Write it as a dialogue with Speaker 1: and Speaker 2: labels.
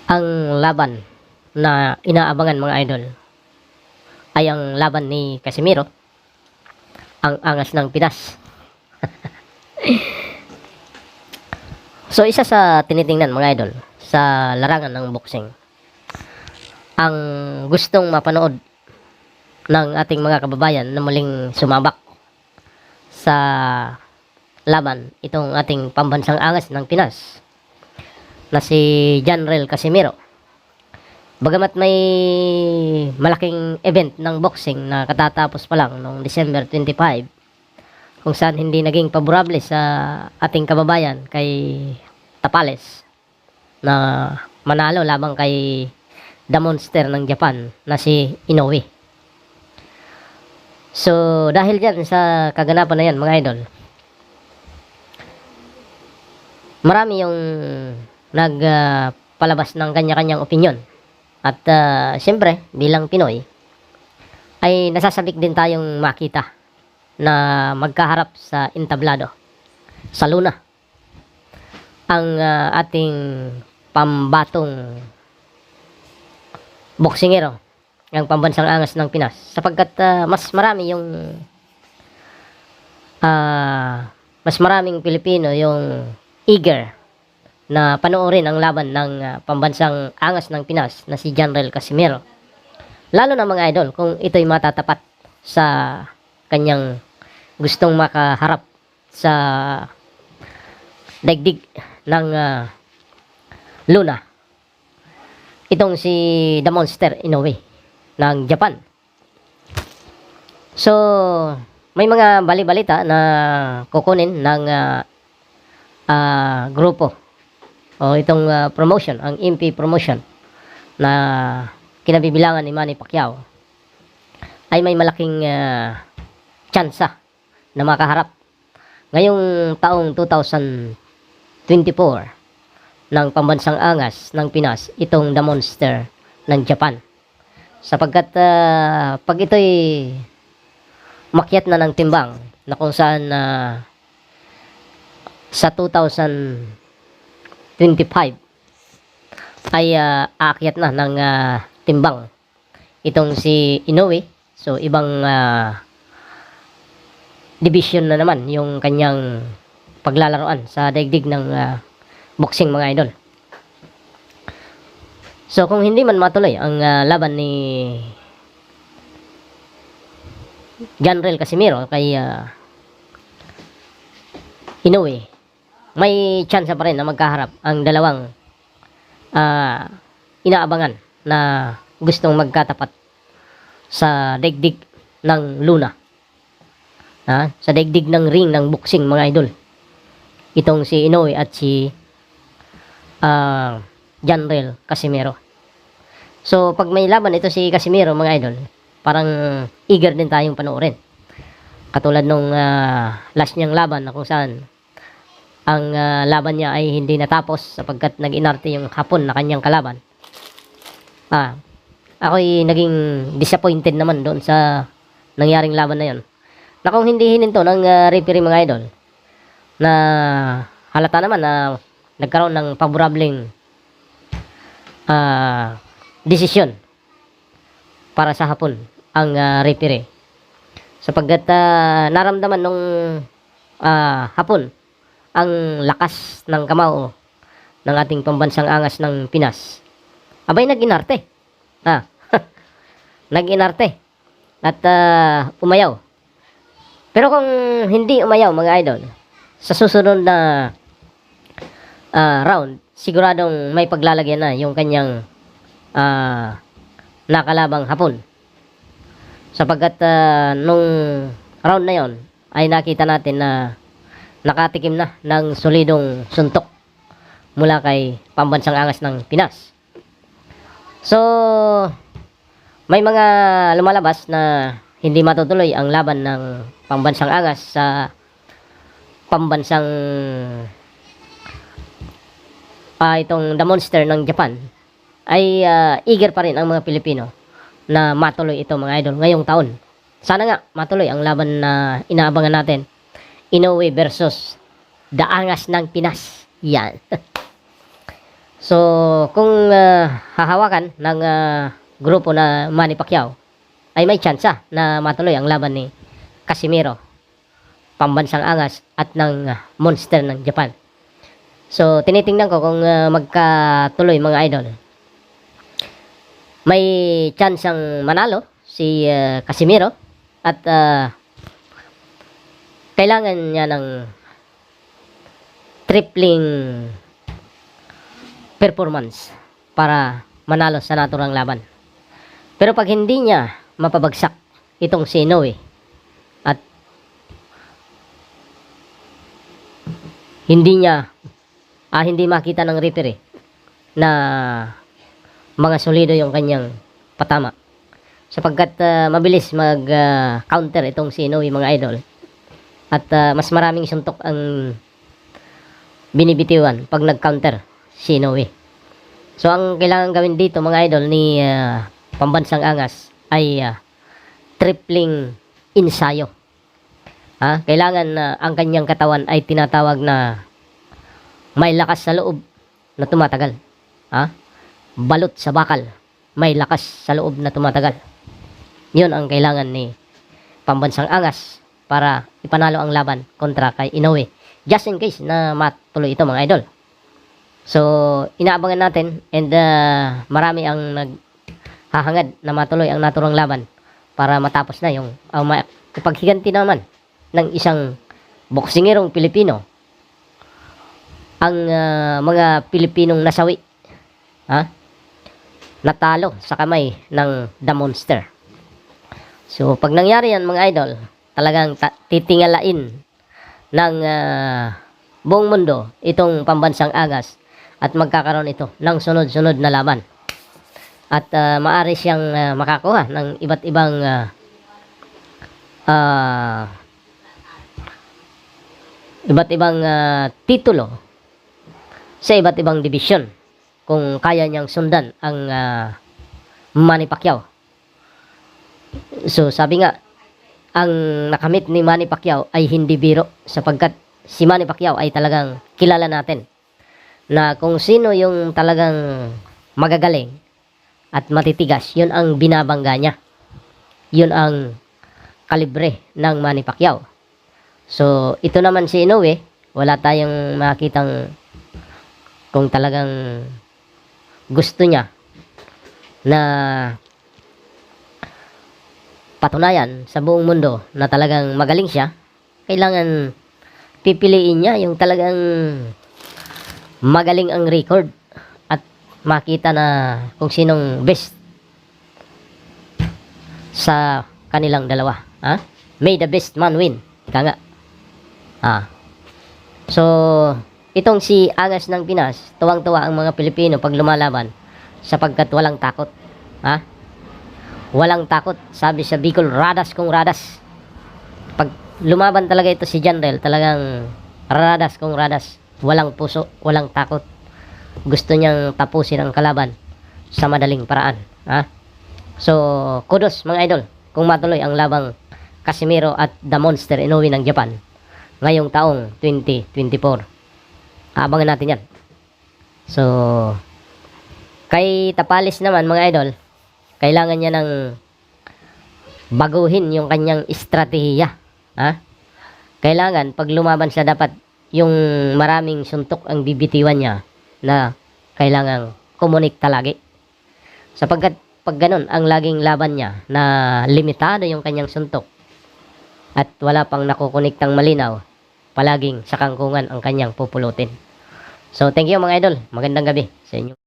Speaker 1: Ang laban na inaabangan mga idol ay ang laban ni Casimiro, ang angas ng Pinas. So isa sa tinitingnan mga idol sa larangan ng boxing, ang gustong mapanood ng ating mga kababayan na muling sumabak sa laban itong ating pambansang angas ng Pinas na si Janrel Casimiro. Bagamat may malaking event ng boxing na katatapos pa lang noong December 25, kung saan hindi naging paborable sa ating kababayan kay Tapales na manalo labang kay The Monster ng Japan na si Inoue. So dahil dyan sa kaganapan na yan mga idol, marami yung nagpalabas ng kanya-kanyang opinyon. At siyempre, bilang Pinoy, ay nasasabik din tayong makita na magkaharap sa entablado, sa Luna, ang ating pambatong boksingero, ang pambansang angas ng Pinas. Sapagkat mas maraming Pilipino yung eager na panoorin ang laban ng pambansang angas ng Pinas na si Janrel Casimiro. Lalo na mga idol kung ito'y matatapat sa kanyang gustong makaharap sa daigdig ng Luna. Itong si The Monster Inoue ng Japan. So, may mga bali-balita na kukunin ng grupo o itong promotion, ang MP promotion na kinabibilangan ni Manny Pacquiao ay may malaking tsansa na makaharap ngayong taong 2024 ng pambansang angas ng Pinas, itong The Monster ng Japan. Sapagkat pag ito'y makyat na ng timbang na kung saan sa 2025 ay aakyat na ng timbang itong si Inoue. So ibang division na naman yung kanyang paglalaroan sa daigdig ng boxing mga idol. So kung hindi man matuloy ang laban ni Janrel Casimiro kay Inoue, may chance pa rin na magkaharap ang dalawang inaabangan na gustong magkatapat sa daigdig ng Luna, sa daigdig ng ring ng boxing mga idol, itong si Inoue at si Janrel Casimiro. So pag may laban ito si Casimiro mga idol, parang eager din tayong panoorin, katulad nung last niyang laban na kung saan ang laban niya ay hindi natapos sapagkat nag-inarte yung Hapon na kanyang kalaban. Ako'y naging disappointed naman doon sa nangyaring laban na yon, na kung hindi hininto ng referee mga idol, na halata naman na nagkaroon ng paborableng desisyon para sa Hapon ang referee, sapagkat naramdaman nung Hapon ang lakas ng kamao ng ating pambansang angas ng Pinas. Abay, nag-inarte. Nag-inarte at umayaw. Pero kung hindi umayaw mga idol, sa susunod na round, siguradong may paglalagyan na yung kanyang nakalabang Hapon. Sapagkat nung round na yon ay nakita natin na nakatikim na ng solidong suntok mula kay pambansang angas ng Pinas. So may mga lumalabas na hindi matutuloy ang laban ng pambansang angas sa pambansang itong The Monster ng Japan. Ay eager pa rin ang mga Pilipino na matuloy ito mga idol ngayong taon. Sana nga matuloy ang laban na inaabangan natin, Inoue versus The Angas ng Pinas. Yan. So, kung hahawakan ng grupo na Manny Pacquiao, ay may tsansa na matuloy ang laban ni Casimiro, pambansang angas, at ng monster ng Japan. So, tinitingnan ko kung magkatuloy mga idol. May tsansang manalo si Casimiro at kailangan niya ng tripling performance para manalo sa naturang laban. Pero pag hindi niya mapabagsak itong si Inoue at hindi makita ng referee na mga solido yung kanyang patama, sapagkat mabilis mag counter itong si Inoue mga idol, at mas maraming suntok ang binibitiwan pag nag-counter si Inoue. So ang kailangan gawin dito mga idol ni pambansang angas ay tripling ensayo. Kailangan ang kanyang katawan ay tinatawag na may lakas sa loob na tumatagal. Balot sa bakal, may lakas sa loob na tumatagal. Yun ang kailangan ni pambansang angas para ipanalo ang laban kontra kay Inoue, just in case na matuloy ito mga idol. So inaabangan natin, and marami ang naghahangad na matuloy ang naturang laban para matapos na yung ipaghiganti naman ng isang boksingerong Pilipino ang mga Pilipinong nasawi, natalo sa kamay ng The Monster. So pag nangyari yan mga idol, talagang titingalain ng buong mundo itong pambansang angas, at magkakaroon ito ng sunod-sunod na laban, at maaari siyang makakuha ng iba't ibang titulo sa iba't ibang division kung kaya niyang sundan ang Manny Pacquiao. So sabi nga, ang nakamit ni Manny Pacquiao ay hindi biro, sapagkat si Manny Pacquiao ay talagang kilala natin na kung sino yung talagang magagaling at matitigas, yun ang binabangga niya. Yun ang kalibre ng Manny Pacquiao. So ito naman si Inoue, wala tayong makitang kung talagang gusto niya na patunayan sa buong mundo na talagang magaling siya. Kailangan pipiliin niya yung talagang magaling ang record at makita na kung sinong best sa kanilang dalawa. May the best man win. Ika nga. So itong si Angas ng Pinas, tuwang-tuwa ang mga Pilipino pag lumalaban, sapagkat walang takot. Walang takot. Sabi sa Bicol, radas kung radas. Pag lumaban talaga ito si Janrel, talagang radas kung radas. Walang puso, walang takot. Gusto niyang tapusin ang kalaban sa madaling paraan. So kudos mga idol kung matuloy ang labang Casimiro at The Monster Inoue ng Japan ngayong taong 2024. Abangan natin yan. So kay Tapalis naman mga idol, kailangan niya ng baguhin yung kanyang estratehiya. Kailangan pag lumaban siya, dapat yung maraming suntok ang bibitiwan niya, na kailangang kumunikta lagi, sapagkat pag ganun ang laging laban niya na limitado yung kanyang suntok at wala pang nakukuniktang malinaw, palaging sa kangkungan ang kanyang pupulutin. So thank you mga idol, magandang gabi sa inyo.